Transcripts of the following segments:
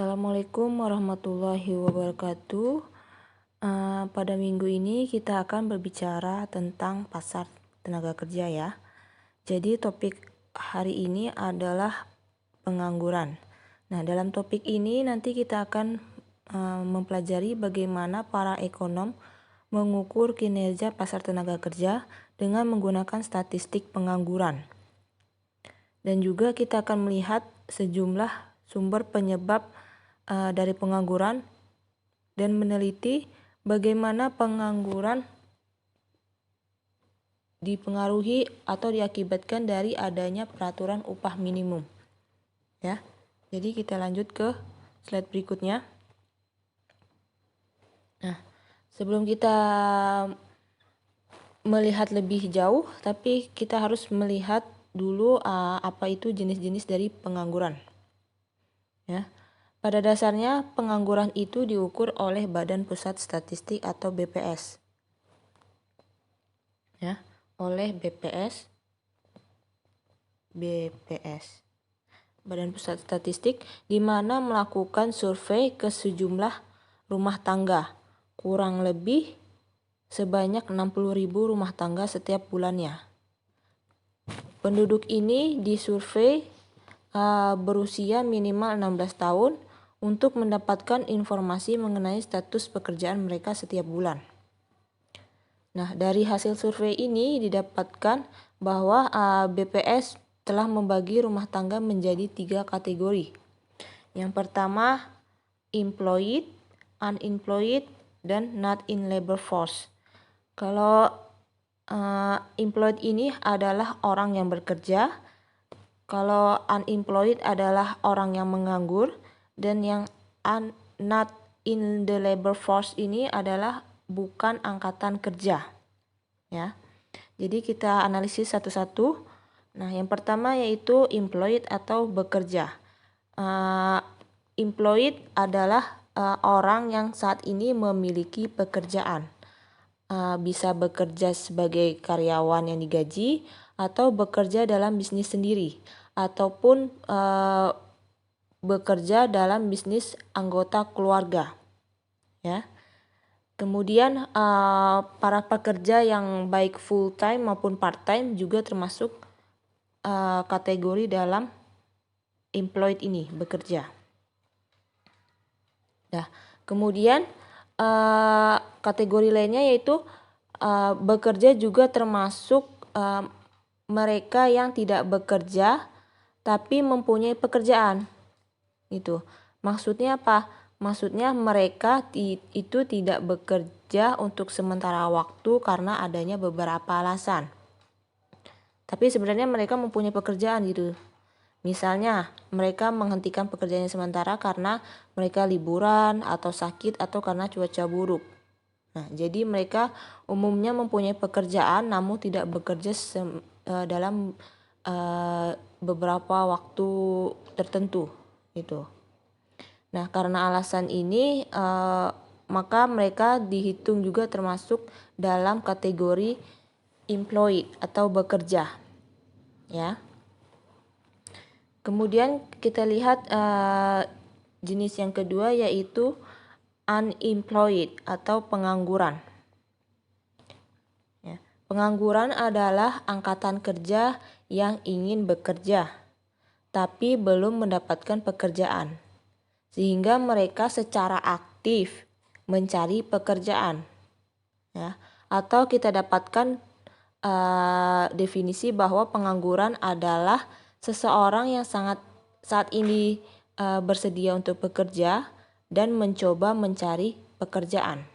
Assalamualaikum warahmatullahi wabarakatuh. Pada minggu ini kita akan berbicara tentang pasar tenaga kerja ya. Jadi topik hari ini adalah pengangguran. Nah, dalam topik ini nanti kita akan mempelajari bagaimana para ekonom mengukur kinerja pasar tenaga kerja dengan menggunakan statistik pengangguran. Dan juga kita akan melihat sejumlah sumber penyebab dari pengangguran dan meneliti bagaimana pengangguran dipengaruhi atau diakibatkan dari adanya peraturan upah minimum. Ya. Jadi kita lanjut ke slide berikutnya. Nah, sebelum kita melihat lebih jauh, tapi kita harus melihat dulu apa itu jenis-jenis dari pengangguran. Ya. Pada dasarnya pengangguran itu diukur oleh Badan Pusat Statistik atau BPS. Ya, oleh BPS. Badan Pusat Statistik, di mana melakukan survei ke sejumlah rumah tangga, kurang lebih sebanyak 60.000 rumah tangga setiap bulannya. Penduduk ini disurvei berusia minimal 16 tahun untuk mendapatkan informasi mengenai status pekerjaan mereka setiap bulan. Nah, dari hasil survei ini didapatkan bahwa BPS telah membagi rumah tangga menjadi 3 kategori. Yang pertama, employed, unemployed, dan not in labor force. Kalau employed ini adalah orang yang bekerja, kalau unemployed adalah orang yang menganggur, dan yang not in the labor force ini adalah bukan angkatan kerja. Ya. Jadi kita analisis satu-satu. Nah, yang pertama yaitu employed atau bekerja. Employed adalah orang yang saat ini memiliki pekerjaan. Bisa bekerja sebagai karyawan yang digaji atau bekerja dalam bisnis sendiri ataupun bekerja dalam bisnis anggota keluarga. Ya. Kemudian para pekerja yang baik full time maupun part time juga termasuk kategori dalam employed ini, bekerja. Nah, kemudian kategori lainnya yaitu bekerja juga termasuk mereka yang tidak bekerja tapi mempunyai pekerjaan. Itu. Maksudnya apa? Maksudnya mereka itu tidak bekerja untuk sementara waktu karena adanya beberapa alasan. Tapi sebenarnya mereka mempunyai pekerjaan gitu. Misalnya, mereka menghentikan pekerjaannya sementara karena mereka liburan atau sakit atau karena cuaca buruk. Nah, jadi mereka umumnya mempunyai pekerjaan namun tidak bekerja dalam beberapa waktu tertentu gitu. Nah, karena alasan ini maka mereka dihitung juga termasuk dalam kategori employed atau bekerja. Ya. Kemudian kita lihat jenis yang kedua yaitu unemployed atau pengangguran. Ya. Pengangguran adalah angkatan kerja yang ingin bekerja tapi belum mendapatkan pekerjaan, sehingga mereka secara aktif mencari pekerjaan. Ya. Atau kita dapatkan definisi bahwa pengangguran adalah seseorang yang saat ini bersedia untuk bekerja dan mencoba mencari pekerjaan.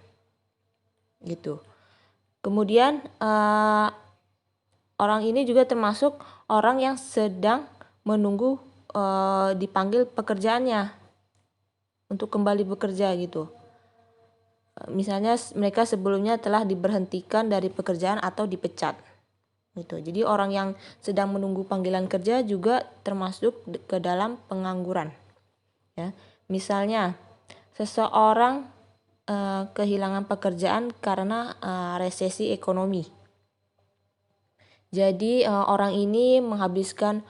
Gitu. Kemudian orang ini juga termasuk orang yang sedang menunggu dipanggil pekerjaannya untuk kembali bekerja gitu. Misalnya mereka sebelumnya telah diberhentikan dari pekerjaan atau dipecat. Gitu. Jadi orang yang sedang menunggu panggilan kerja juga termasuk ke dalam pengangguran. Ya. Misalnya seseorang kehilangan pekerjaan karena resesi ekonomi. Jadi orang ini menghabiskan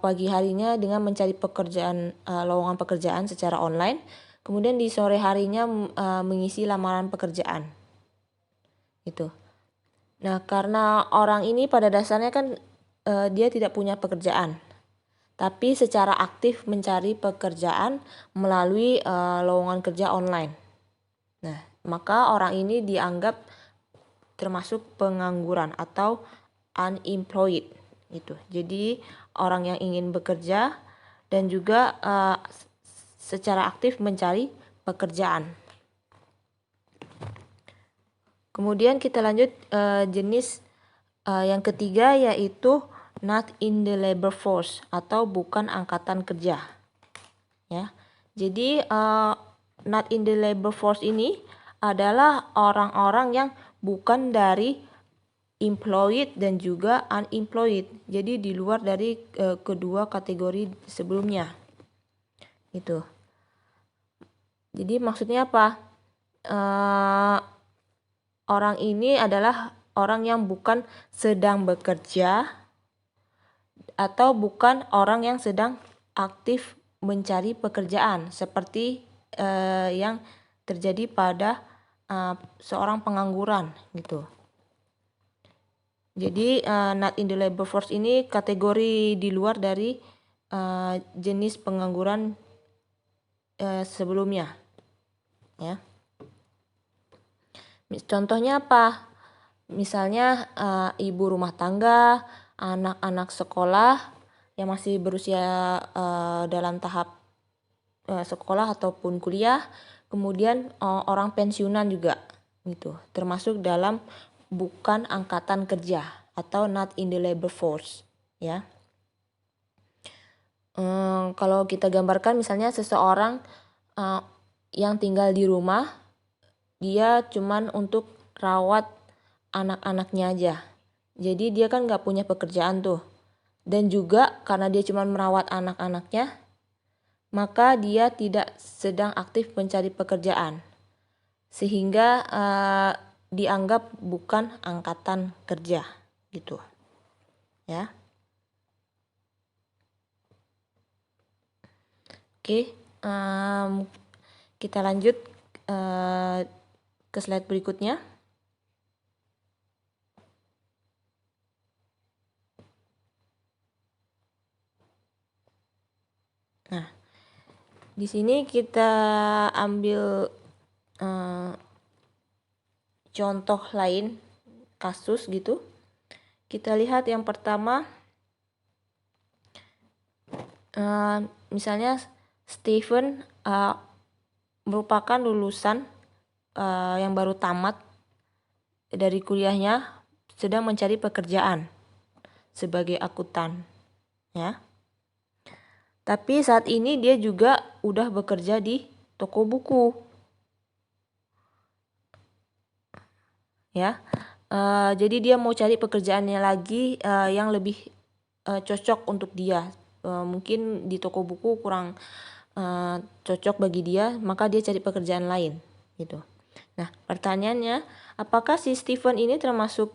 pagi harinya dengan mencari lowongan pekerjaan secara online, kemudian di sore harinya mengisi lamaran pekerjaan. Gitu. Nah, karena orang ini pada dasarnya kan dia tidak punya pekerjaan, tapi secara aktif mencari pekerjaan melalui lowongan kerja online. Nah, maka orang ini dianggap termasuk pengangguran atau unemployed gitu. Jadi orang yang ingin bekerja dan juga secara aktif mencari pekerjaan. Kemudian kita lanjut jenis yang ketiga, yaitu not in the labor force atau bukan angkatan kerja. Ya. Jadi not in the labor force ini adalah orang-orang yang bukan dari employed dan juga unemployed. Jadi di luar dari kedua kategori sebelumnya. Itu. Jadi maksudnya apa? Orang ini adalah orang yang bukan sedang bekerja atau bukan orang yang sedang aktif mencari pekerjaan seperti yang terjadi pada seorang pengangguran gitu. Jadi not in the labor force ini kategori di luar dari jenis pengangguran sebelumnya, ya. Contohnya apa? Misalnya ibu rumah tangga, anak-anak sekolah yang masih berusia dalam tahap sekolah ataupun kuliah, kemudian orang pensiunan juga gitu, termasuk dalam bukan angkatan kerja atau not in the labor force, ya. Kalau kita gambarkan misalnya seseorang yang tinggal di rumah, dia cuman untuk rawat anak-anaknya aja. Jadi dia kan gak punya pekerjaan tuh. Dan juga karena dia cuman merawat anak-anaknya, maka dia tidak sedang aktif mencari pekerjaan. Sehingga dianggap bukan angkatan kerja gitu. Ya. Oke, kita lanjut ke slide berikutnya. Nah, di sini kita ambil contoh lain kasus gitu. Kita lihat yang pertama, misalnya Steven merupakan lulusan yang baru tamat dari kuliahnya, sedang mencari pekerjaan sebagai akuntan, ya. Tapi saat ini dia juga udah bekerja di toko buku, ya. Jadi dia mau cari pekerjaannya lagi yang lebih cocok untuk dia. Mungkin di toko buku kurang cocok bagi dia, maka dia cari pekerjaan lain gitu. Nah, pertanyaannya, apakah si Steven ini termasuk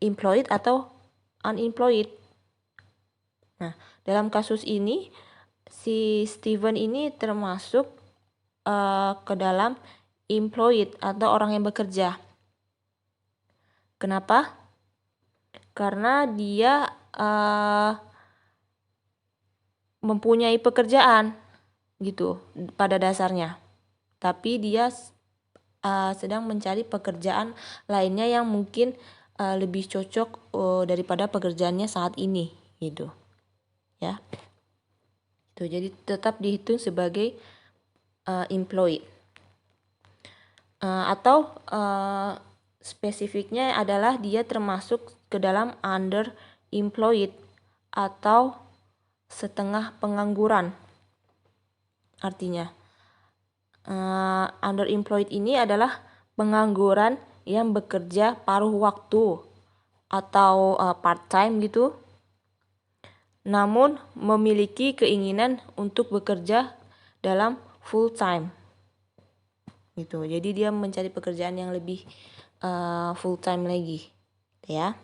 employed atau unemployed? Nah, dalam kasus ini si Steven ini termasuk ke dalam employed atau orang yang bekerja. Kenapa? Karena dia mempunyai pekerjaan gitu pada dasarnya, tapi dia sedang mencari pekerjaan lainnya yang mungkin lebih cocok daripada pekerjaannya saat ini gitu, ya. Itu jadi tetap dihitung sebagai employed. Atau spesifiknya adalah dia termasuk ke dalam underemployed atau setengah pengangguran. Artinya underemployed ini adalah pengangguran yang bekerja paruh waktu atau part-time gitu, namun memiliki keinginan untuk bekerja dalam full-time gitu. Jadi dia mencari pekerjaan yang lebih full-time lagi, ya.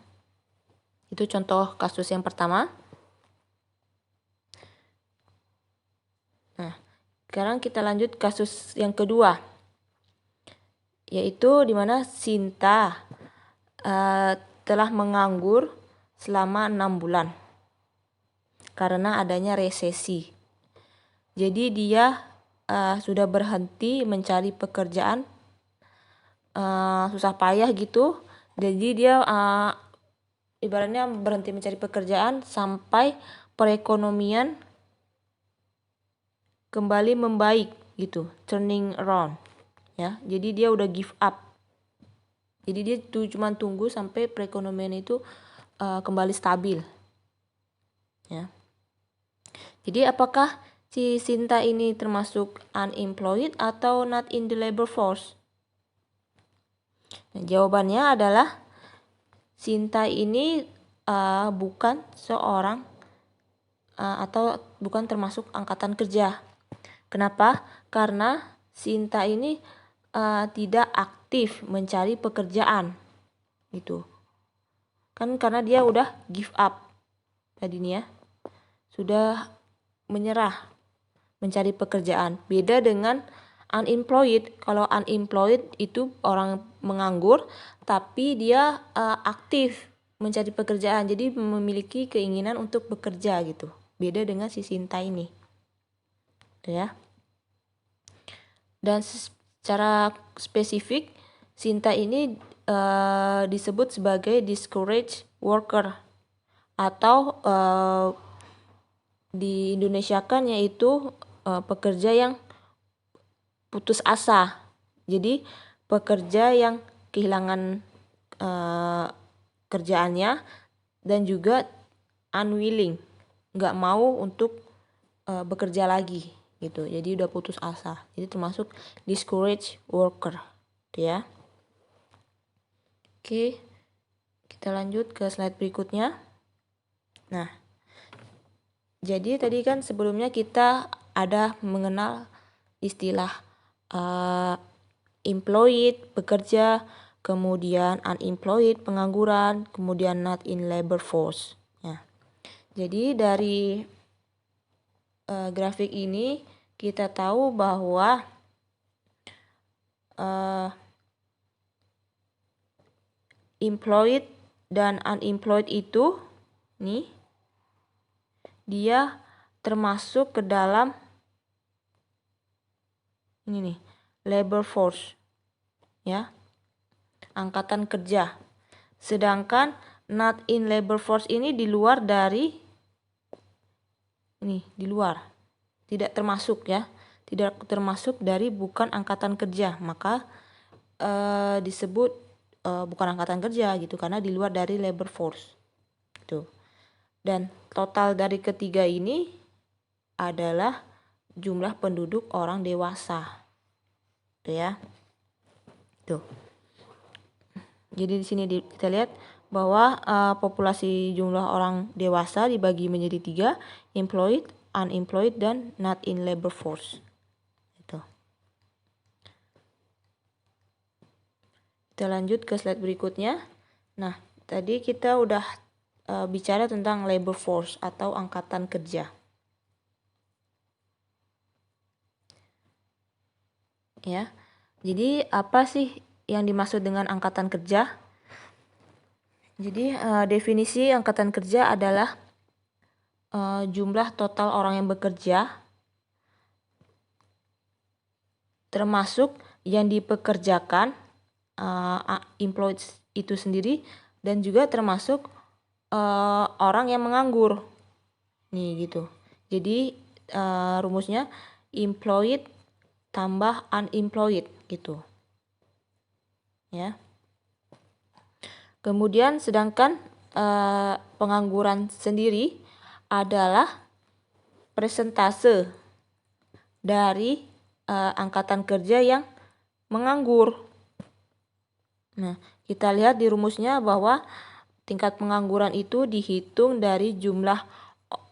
Itu contoh kasus yang pertama. Sekarang kita lanjut kasus yang kedua, yaitu di mana Sinta telah menganggur selama 6 bulan karena adanya resesi. Jadi dia sudah berhenti mencari pekerjaan, susah payah gitu. Jadi dia ibaratnya berhenti mencari pekerjaan sampai perekonomian kembali membaik gitu, turning around ya. Jadi dia udah give up. Jadi dia cuma tunggu sampai perekonomian itu kembali stabil ya. Jadi apakah si Sinta ini termasuk unemployed atau not in the labor force? Nah, jawabannya adalah Sinta ini bukan seorang atau bukan termasuk angkatan kerja. Kenapa? Karena Sinta ini tidak aktif mencari pekerjaan gitu. Kan karena dia udah give up tadi nih ya. Sudah menyerah mencari pekerjaan. Beda dengan unemployed. Kalau unemployed itu orang menganggur tapi dia aktif mencari pekerjaan. Jadi memiliki keinginan untuk bekerja gitu. Beda dengan si Sinta ini. Tuh ya. Dan secara spesifik Sinta ini disebut sebagai discouraged worker atau di Indonesia kan yaitu pekerja yang putus asa. Jadi pekerja yang kehilangan kerjaannya dan juga unwilling, nggak mau untuk bekerja lagi gitu. Jadi udah putus asa. Jadi termasuk discouraged worker, gitu ya. Oke, kita lanjut ke slide berikutnya. Nah, jadi tadi kan sebelumnya kita ada mengenal istilah employed, bekerja, kemudian unemployed, pengangguran, kemudian not in labor force. Nah, jadi dari grafik ini kita tahu bahwa employed dan unemployed itu nih dia termasuk ke dalam ini nih labor force ya, angkatan kerja. Sedangkan not in labor force ini di luar dari ini, di luar, tidak termasuk ya, tidak termasuk dari bukan angkatan kerja, maka disebut bukan angkatan kerja gitu karena di luar dari labor force gitu. Dan total dari ketiga ini adalah jumlah penduduk orang dewasa tuh ya. Tuh. Jadi di sini kita lihat bahwa populasi jumlah orang dewasa dibagi menjadi 3, employed, unemployed, dan not in labor force. Gitu. Kita lanjut ke slide berikutnya. Nah, tadi kita udah bicara tentang labor force atau angkatan kerja. Ya. Jadi apa sih yang dimaksud dengan angkatan kerja? Jadi definisi angkatan kerja adalah jumlah total orang yang bekerja termasuk yang dipekerjakan employed itu sendiri dan juga termasuk orang yang menganggur nih gitu. Jadi rumusnya employed tambah unemployed gitu ya. Kemudian sedangkan pengangguran sendiri adalah persentase dari angkatan kerja yang menganggur. Nah, kita lihat di rumusnya bahwa tingkat pengangguran itu dihitung dari jumlah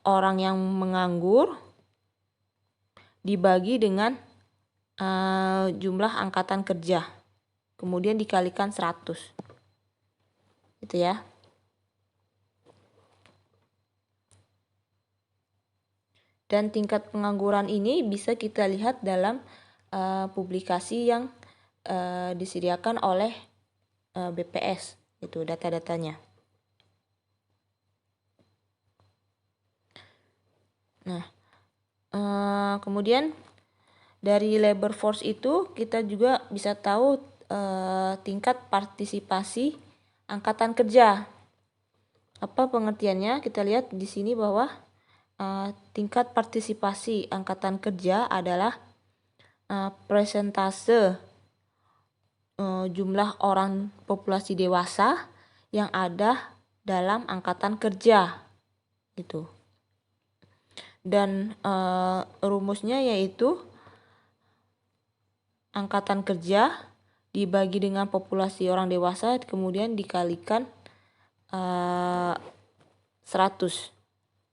orang yang menganggur dibagi dengan jumlah angkatan kerja. Kemudian dikalikan 100. Gitu ya. Dan tingkat pengangguran ini bisa kita lihat dalam publikasi yang disediakan oleh BPS, itu data-datanya. Nah, kemudian dari labor force itu kita juga bisa tahu tingkat partisipasi angkatan kerja. Apa pengertiannya? Kita lihat di sini bahwa tingkat partisipasi angkatan kerja adalah persentase jumlah orang populasi dewasa yang ada dalam angkatan kerja gitu. Dan rumusnya yaitu angkatan kerja dibagi dengan populasi orang dewasa kemudian dikalikan 100.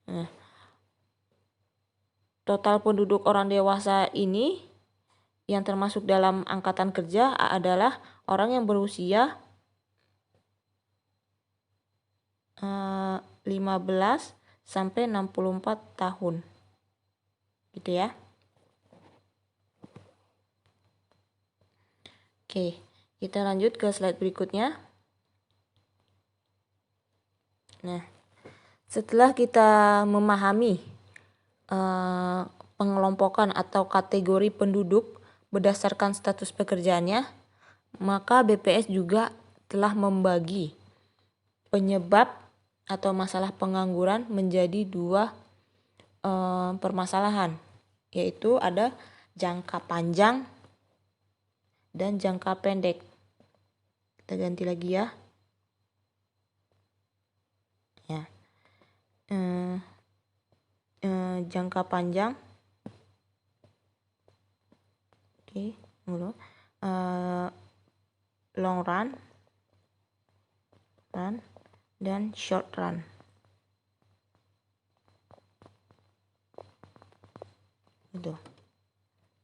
Nah, total penduduk orang dewasa ini yang termasuk dalam angkatan kerja adalah orang yang berusia 15 sampai 64 tahun. Gitu ya. Oke, kita lanjut ke slide berikutnya. Nah, setelah kita memahami pengelompokan atau kategori penduduk berdasarkan status pekerjaannya, maka BPS juga telah membagi penyebab atau masalah pengangguran menjadi dua permasalahan, yaitu ada jangka panjang dan jangka pendek. Kita ganti lagi ya. Jangka panjang. Oke, long run, dan short run. Itu.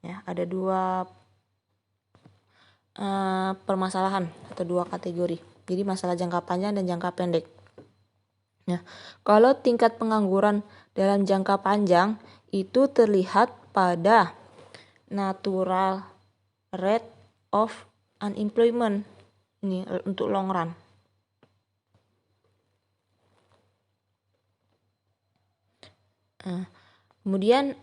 Ya, ada dua permasalahan atau dua kategori. Jadi masalah jangka panjang dan jangka pendek. Nah, kalau tingkat pengangguran dalam jangka panjang itu terlihat pada natural rate of unemployment. Ini untuk long run. Kemudian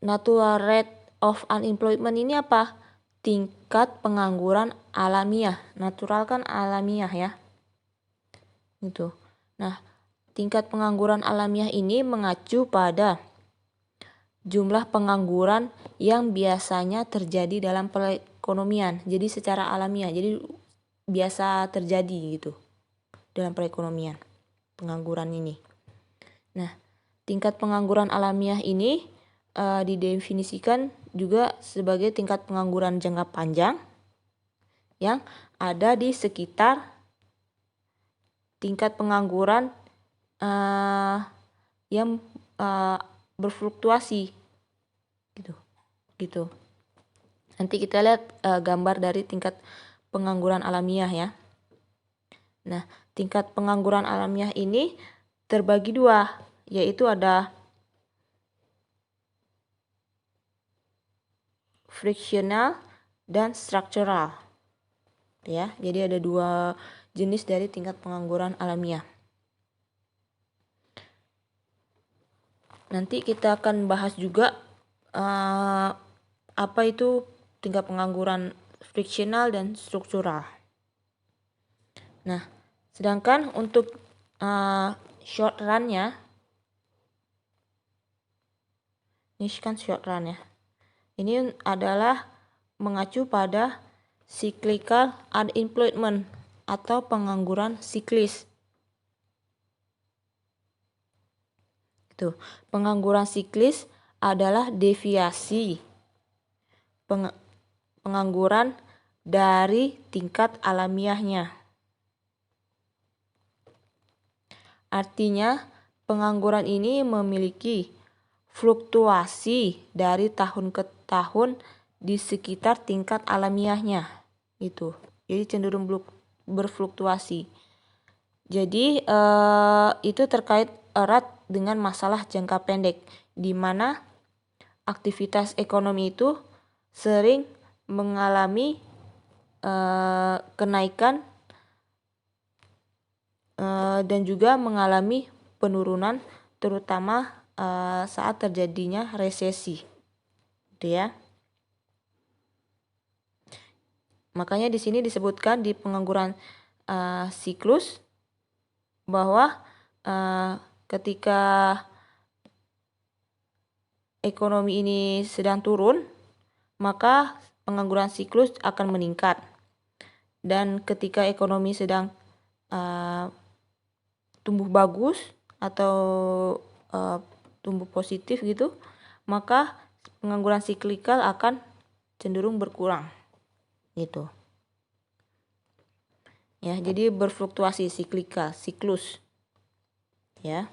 natural rate of unemployment ini apa? Tingkat pengangguran alamiah. Natural kan alamiah ya. Gitu. Nah, tingkat pengangguran alamiah ini mengacu pada jumlah pengangguran yang biasanya terjadi dalam perekonomian. Jadi secara alamiah, jadi biasa terjadi gitu dalam perekonomian pengangguran ini. Nah, tingkat pengangguran alamiah ini didefinisikan juga sebagai tingkat pengangguran jangka panjang yang ada di sekitar tingkat pengangguran yang berfluktuasi gitu. Nanti kita lihat gambar dari tingkat pengangguran alamiah ya. Nah, tingkat pengangguran alamiah ini terbagi dua, yaitu ada frictional dan struktural. Ya, jadi ada dua jenis dari tingkat pengangguran alamiah. Nanti kita akan bahas juga apa itu tingkat pengangguran frictional dan struktural. Nah, sedangkan untuk short run-nya, ini kan short run ya. Ini adalah mengacu pada cyclical unemployment atau pengangguran siklis. Itu. Pengangguran siklis adalah deviasi pengangguran dari tingkat alamiahnya. Artinya, pengangguran ini memiliki fluktuasi dari tahun ke tahun di sekitar tingkat alamiahnya. Itu. Jadi cenderung berfluktuasi. Jadi itu terkait erat dengan masalah jangka pendek, di mana aktivitas ekonomi itu sering mengalami kenaikan dan juga mengalami penurunan, terutama saat terjadinya resesi, gitu ya. Makanya di sini disebutkan di pengangguran siklus bahwa ketika ekonomi ini sedang turun, maka pengangguran siklus akan meningkat. Dan ketika ekonomi sedang tumbuh bagus atau tumbuh positif gitu, maka pengangguran siklikal akan cenderung berkurang gitu. Ya, jadi berfluktuasi, siklikal, siklus. Ya.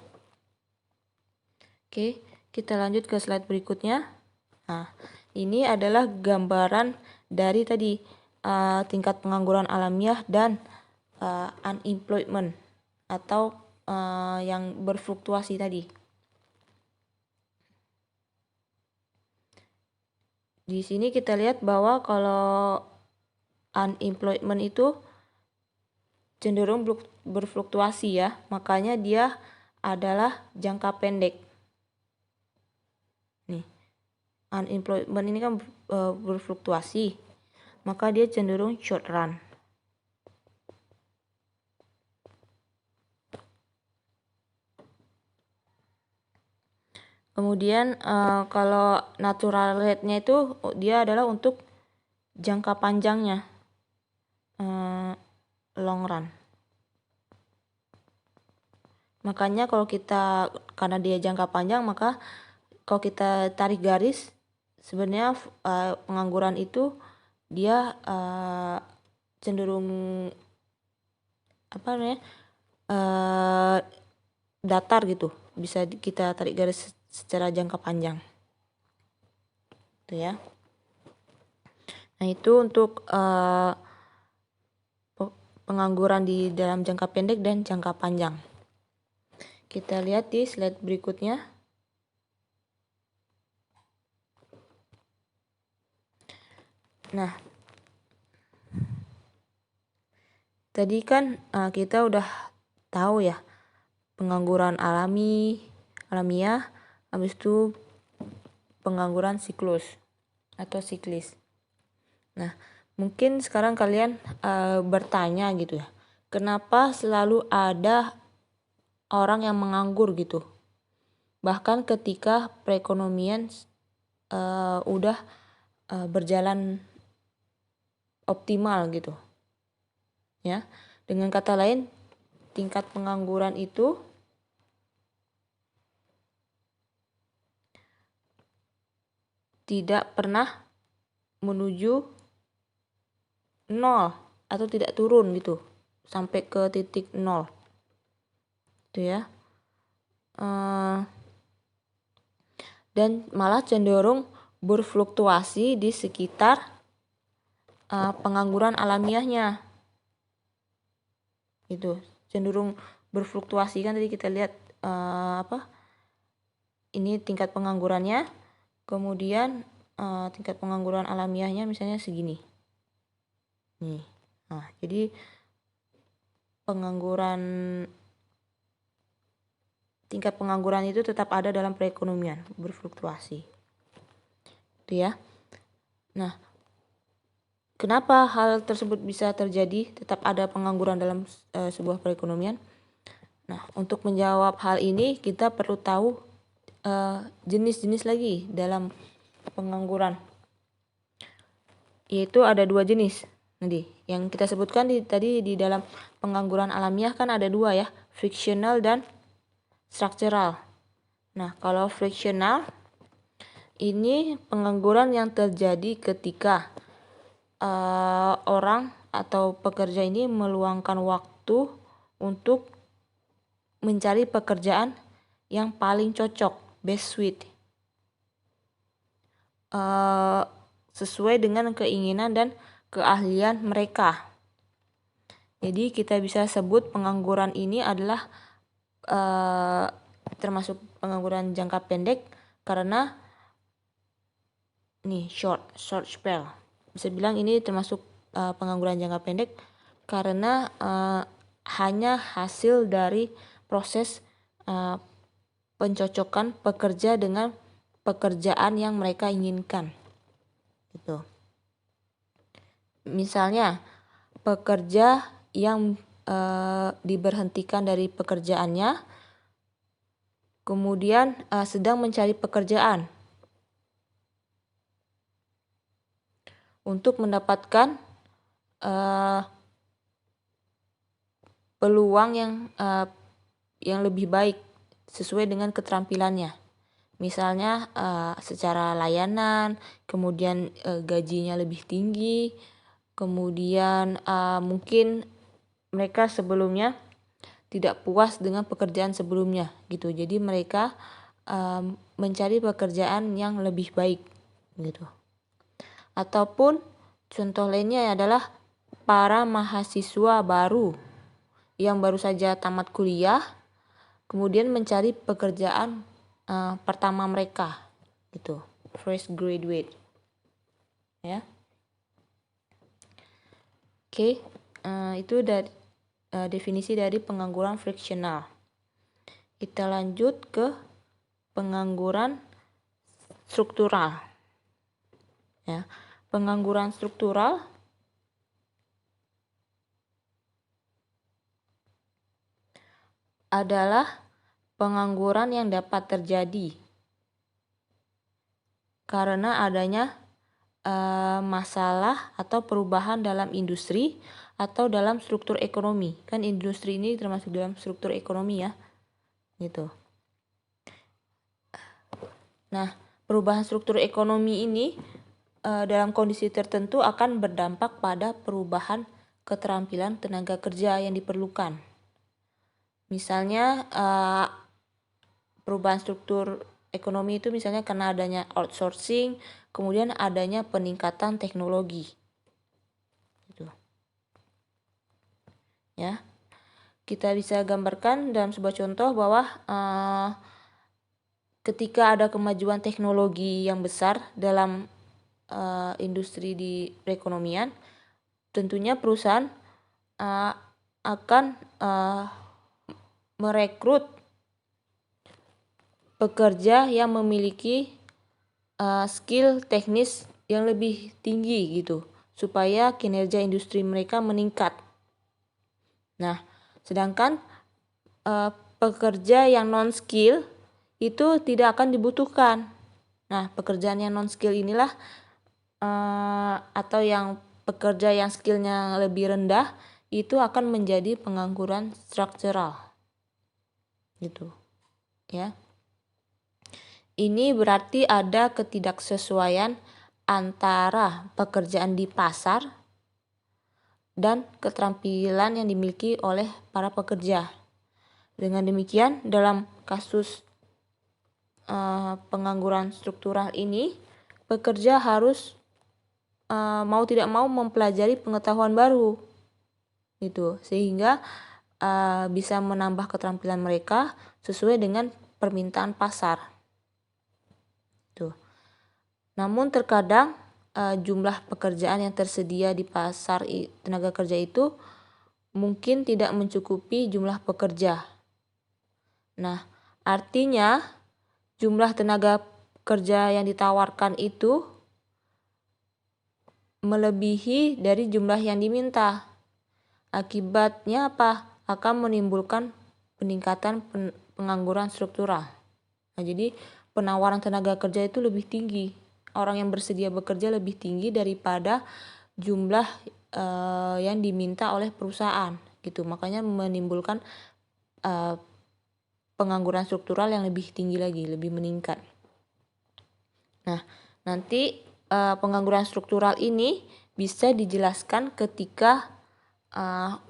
Oke, kita lanjut ke slide berikutnya. Nah, ini adalah gambaran dari tadi tingkat pengangguran alamiah dan unemployment atau yang berfluktuasi tadi. Di sini kita lihat bahwa kalau unemployment itu cenderung berfluktuasi ya, makanya dia adalah jangka pendek. Nih, unemployment ini kan berfluktuasi, maka dia cenderung short run. Kemudian kalau natural rate-nya itu dia adalah untuk jangka panjangnya, long run. Makanya kalau kita, karena dia jangka panjang, maka kalau kita tarik garis, sebenarnya pengangguran itu dia cenderung datar gitu, bisa kita tarik garis secara jangka panjang, gitu ya. Nah itu untuk pengangguran di dalam jangka pendek dan jangka panjang. Kita lihat di slide berikutnya. Nah, tadi kan kita udah tahu ya pengangguran alamiah, habis itu pengangguran siklus atau siklis. Nah, mungkin sekarang kalian bertanya gitu ya, kenapa selalu ada orang yang menganggur gitu? Bahkan ketika perekonomian udah berjalan optimal gitu. Ya, dengan kata lain, tingkat pengangguran itu tidak pernah menuju nol atau tidak turun gitu sampai ke titik nol, gitu ya. Dan malah cenderung berfluktuasi di sekitar pengangguran alamiahnya, itu cenderung berfluktuasi. Kan tadi kita lihat ini tingkat penganggurannya, kemudian tingkat pengangguran alamiahnya misalnya segini nih. Nah, jadi tingkat pengangguran itu tetap ada dalam perekonomian, berfluktuasi, gitu ya. Nah, kenapa hal tersebut bisa terjadi, tetap ada pengangguran dalam sebuah perekonomian? Nah, untuk menjawab hal ini kita perlu tahu jenis-jenis lagi dalam pengangguran, yaitu ada 2 jenis. Nanti yang kita sebutkan tadi di dalam pengangguran alamiah kan ada 2 ya, frictional dan struktural. Nah, kalau frictional ini pengangguran yang terjadi ketika orang atau pekerja ini meluangkan waktu untuk mencari pekerjaan yang paling cocok, best suit, sesuai dengan keinginan dan keahlian mereka. Jadi kita bisa sebut pengangguran ini adalah termasuk pengangguran jangka pendek karena short spell. Bisa bilang ini termasuk pengangguran jangka pendek karena hanya hasil dari proses pencocokan pekerja dengan pekerjaan yang mereka inginkan. Gitu. Misalnya pekerja yang diberhentikan dari pekerjaannya, kemudian sedang mencari pekerjaan untuk mendapatkan peluang yang lebih baik sesuai dengan keterampilannya. Misalnya secara layanan, kemudian gajinya lebih tinggi, kemudian mungkin mereka sebelumnya tidak puas dengan pekerjaan sebelumnya gitu. Jadi mereka mencari pekerjaan yang lebih baik gitu. Ataupun contoh lainnya adalah para mahasiswa baru yang baru saja tamat kuliah kemudian mencari pekerjaan pertama mereka gitu, fresh graduate ya. Oke, itu dari definisi dari pengangguran friksional. Kita lanjut ke pengangguran struktural ya. Pengangguran struktural adalah pengangguran yang dapat terjadi karena adanya masalah atau perubahan dalam industri atau dalam struktur ekonomi. Kan industri ini termasuk dalam struktur ekonomi ya. Gitu. Nah, perubahan struktur ekonomi ini dalam kondisi tertentu akan berdampak pada perubahan keterampilan tenaga kerja yang diperlukan. Misalnya perubahan struktur ekonomi itu misalnya karena adanya outsourcing, kemudian adanya peningkatan teknologi. Gitu. Ya. Kita bisa gambarkan dalam sebuah contoh bahwa ketika ada kemajuan teknologi yang besar dalam industri di perekonomian, tentunya perusahaan akan merekrut pekerja yang memiliki skill teknis yang lebih tinggi gitu, supaya kinerja industri mereka meningkat. Nah, sedangkan pekerja yang non-skill itu tidak akan dibutuhkan. Nah, pekerjaan yang non-skill inilah atau yang pekerja yang skillnya lebih rendah itu akan menjadi pengangguran struktural. Gitu. Ya. Ini berarti ada ketidaksesuaian antara pekerjaan di pasar dan keterampilan yang dimiliki oleh para pekerja. Dengan demikian, dalam kasus pengangguran struktural ini, pekerja harus mau tidak mau mempelajari pengetahuan baru, gitu, sehingga bisa menambah keterampilan mereka sesuai dengan permintaan pasar. Tuh. Namun terkadang jumlah pekerjaan yang tersedia di pasar tenaga kerja itu mungkin tidak mencukupi jumlah pekerja. Nah, artinya jumlah tenaga kerja yang ditawarkan itu melebihi dari jumlah yang diminta. Akibatnya apa? Akan menimbulkan peningkatan pengangguran struktural. Nah, jadi penawaran tenaga kerja itu lebih tinggi. Orang yang bersedia bekerja lebih tinggi daripada jumlah yang diminta oleh perusahaan, gitu. Makanya menimbulkan pengangguran struktural yang lebih tinggi lagi, lebih meningkat. Nah, nanti pengangguran struktural ini bisa dijelaskan ketika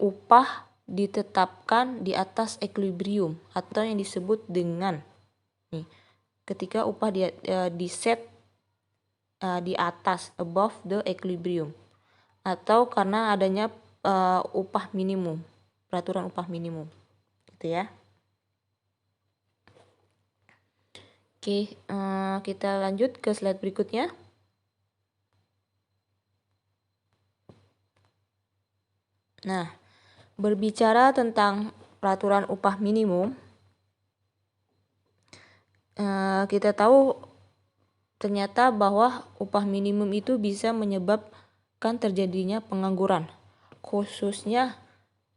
upah ditetapkan di atas equilibrium atau yang disebut dengan ketika upah di set di atas, above the equilibrium, atau karena adanya upah minimum, peraturan upah minimum, gitu ya. Oke, kita lanjut ke slide berikutnya. Nah, berbicara tentang peraturan upah minimum, kita tahu ternyata bahwa upah minimum itu bisa menyebabkan terjadinya pengangguran, khususnya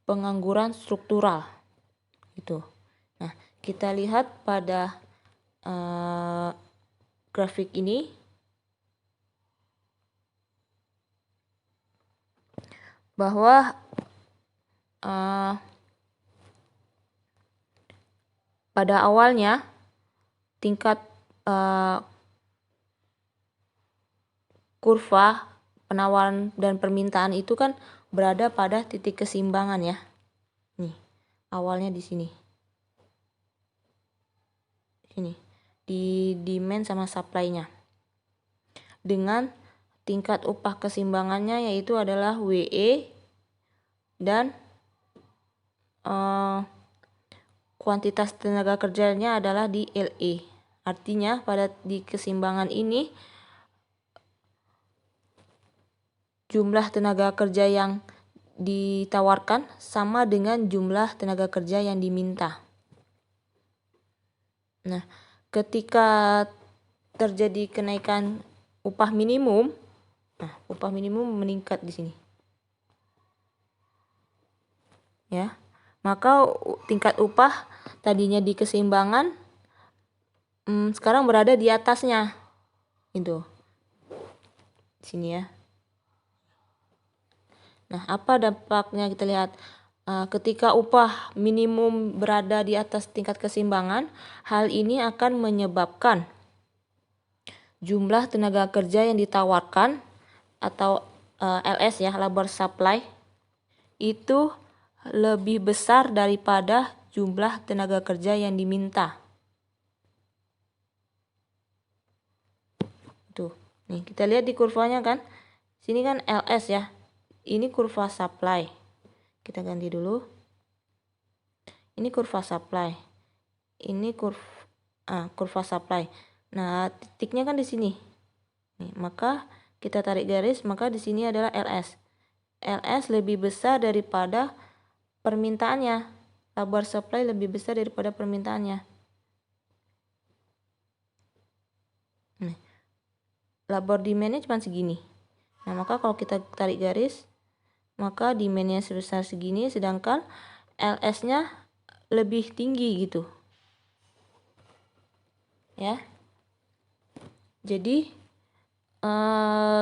pengangguran struktural. Gitu. Nah, kita lihat pada grafik ini bahwa pada awalnya tingkat kurva penawaran dan permintaan itu kan berada pada titik keseimbangan ya. Nih, awalnya di sini. Sini, di demand sama supply-nya. Dengan tingkat upah keseimbangannya yaitu adalah WE dan kuantitas tenaga kerjanya adalah di LE. Artinya pada di keseimbangan ini jumlah tenaga kerja yang ditawarkan sama dengan jumlah tenaga kerja yang diminta. Nah, ketika terjadi kenaikan upah minimum, upah minimum meningkat di sini. Ya. Maka tingkat upah tadinya di keseimbangan sekarang berada di atasnya. Itu. Di sini ya. Nah, apa dampaknya kita lihat? Ketika upah minimum berada di atas tingkat keseimbangan, hal ini akan menyebabkan jumlah tenaga kerja yang ditawarkan atau LS ya, labor supply, itu lebih besar daripada jumlah tenaga kerja yang diminta. Tuh, nih kita lihat di kurvanya kan, sini kan LS ya, ini kurva supply. Kita ganti dulu. Ini kurva supply. Ini kurva supply. Nah, titiknya kan di sini. Nih, maka kita tarik garis, maka di sini adalah LS. LS lebih besar daripada permintaannya. Labor supply lebih besar daripada permintaannya. Nih, labor demand-nya cuma segini. Nah, maka kalau kita tarik garis, maka demand-nya sebesar segini, sedangkan LS-nya lebih tinggi gitu. Ya. Jadi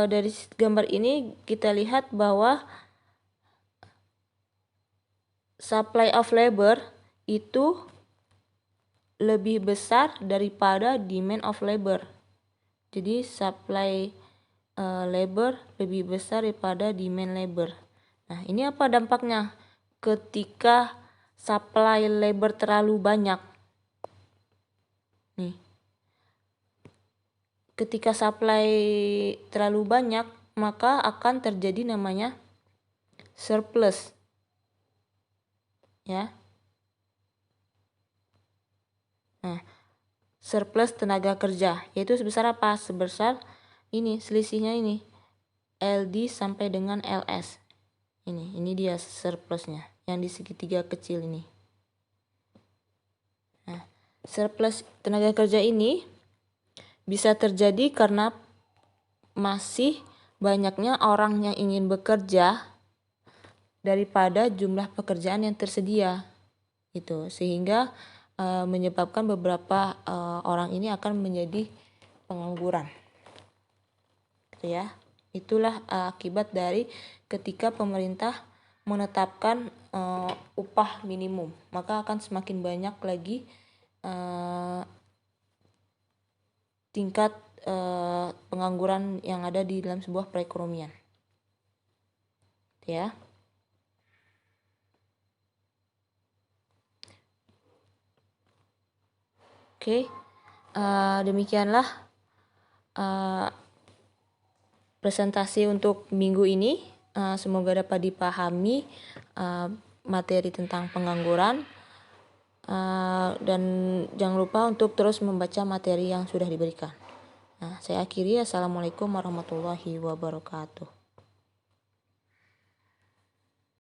dari gambar ini kita lihat bahwa supply of labor itu lebih besar daripada demand of labor. Jadi supply labor lebih besar daripada demand labor. Nah, ini apa dampaknya? Ketika supply labor terlalu banyak. Nih. Ketika supply terlalu banyak, maka akan terjadi namanya surplus. Ya. Nah, surplus tenaga kerja, yaitu sebesar apa? Sebesar ini, selisihnya ini. LD sampai dengan LS. Ini dia surplusnya, yang di segitiga kecil ini. Nah, surplus tenaga kerja ini bisa terjadi karena masih banyaknya orang yang ingin bekerja daripada jumlah pekerjaan yang tersedia. Gitu. Sehingga menyebabkan beberapa orang ini akan menjadi pengangguran. Gitu ya. Itulah akibat dari ketika pemerintah menetapkan upah minimum, maka akan semakin banyak lagi tingkat pengangguran yang ada di dalam sebuah perekonomian. Ya. Oke. Demikianlah presentasi untuk minggu ini. Semoga dapat dipahami materi tentang pengangguran. Dan jangan lupa untuk terus membaca materi yang sudah diberikan. Nah, saya akhiri. Assalamualaikum warahmatullahi wabarakatuh.